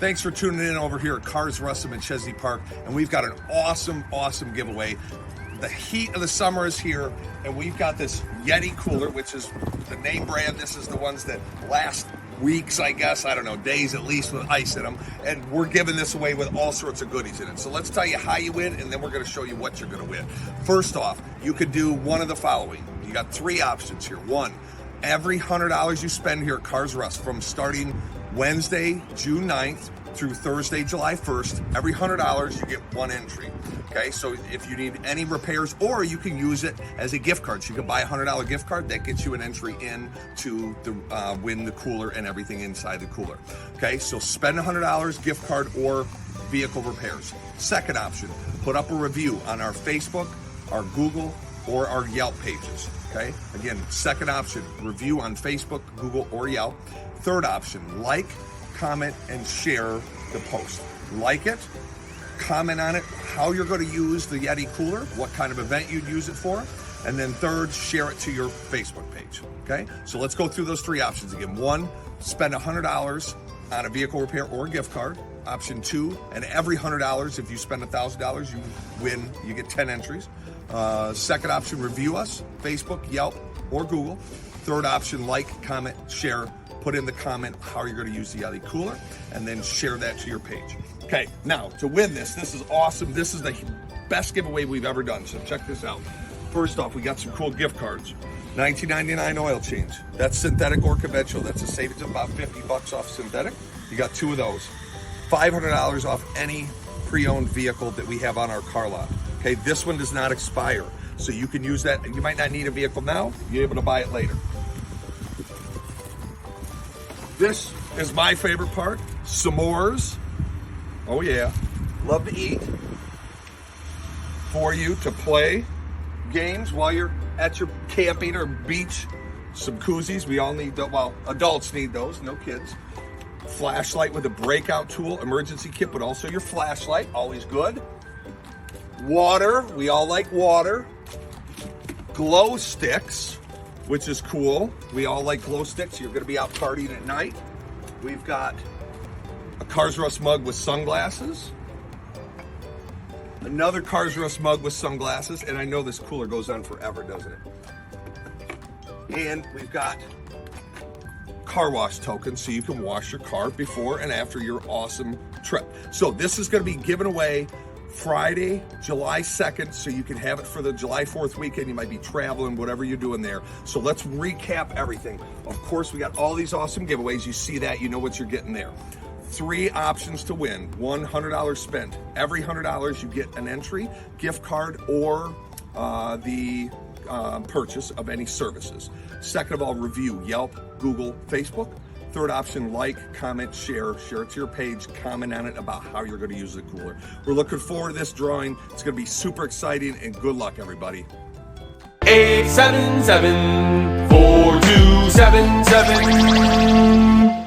Thanks for tuning in over here at Cars Rustum in Chesney Park, and we've got an awesome giveaway. The heat of the summer is here, and we've got this Yeti cooler, which is the name brand. This is the ones that last weeks, I guess, I don't know, days at least, with ice in them, and we're giving this away with all sorts of goodies in it. So let's tell you how you win, and then we're going to show you what you're going to win. First off, you could do one of the following. You got three options here. One, every $100 you spend here at Cars Rust, from starting Wednesday, June 9th through Thursday, July 1st, every $100 you get one entry. Okay, so if you need any repairs, or you can use it as a gift card. So you can buy a $100 gift card that gets you an entry in to the win the cooler and everything inside the cooler. Okay, so spend $100 gift card or vehicle repairs. Second option, put up a review on our Facebook, our Google, or our Yelp pages. Okay, again, second option, review on Facebook, Google, or Yelp. Third option, like, comment, and share the post. Like it, comment on it, how you're going to use the Yeti cooler, what kind of event you'd use it for, and then third, share it to your Facebook page. Okay, so let's go through those three options again. One, spend $100 on a vehicle repair or a gift card. Option two, and every $100, if you spend $1,000, you win, you get 10 entries. Second option, review us, Facebook, Yelp, or Google. Third option, like, comment, share, put in the comment how you're going to use the Yeti cooler, and then share that to your page. Okay, now to win this is awesome. This is the best giveaway we've ever done, so check this out. First off, we got some cool gift cards. $19.99 oil change. That's synthetic or conventional. That's a savings of about $50 off synthetic. You got two of those. $500 off any pre-owned vehicle that we have on our car lot. Okay, this one does not expire, so you can use that. You might not need a vehicle now, you're able to buy it later. This is my favorite part, s'mores. Oh yeah, love to eat. For you to play games while you're at your camping or beach. Some koozies, we all need, well, adults need those, no kids. Flashlight with a breakout tool, emergency kit, but also your flashlight, always good. Water, we all like water. Glow sticks, which is cool. We all like glow sticks. You're gonna be out partying at night. We've got a Cars Rust mug with sunglasses. Another Cars Rust mug with sunglasses, and I know this cooler goes on forever, doesn't it? And we've got car wash tokens, so you can wash your car before and after your awesome trip. So this is gonna be given away Friday, July 2nd, so you can have it for the July 4th weekend. You might be traveling, whatever you're doing there. So let's recap everything. Of course, we got all these awesome giveaways. You see that, you know what you're getting there. Three options to win. One, $100 spent. Every $100 you get an entry, gift card, or the purchase of any services. Second of all, review Yelp, Google, Facebook. Third option, like, comment, share it to your page, comment on it about how you're going to use the cooler. We're looking forward to this drawing. It's going to be super exciting, and good luck, everybody. 877-4277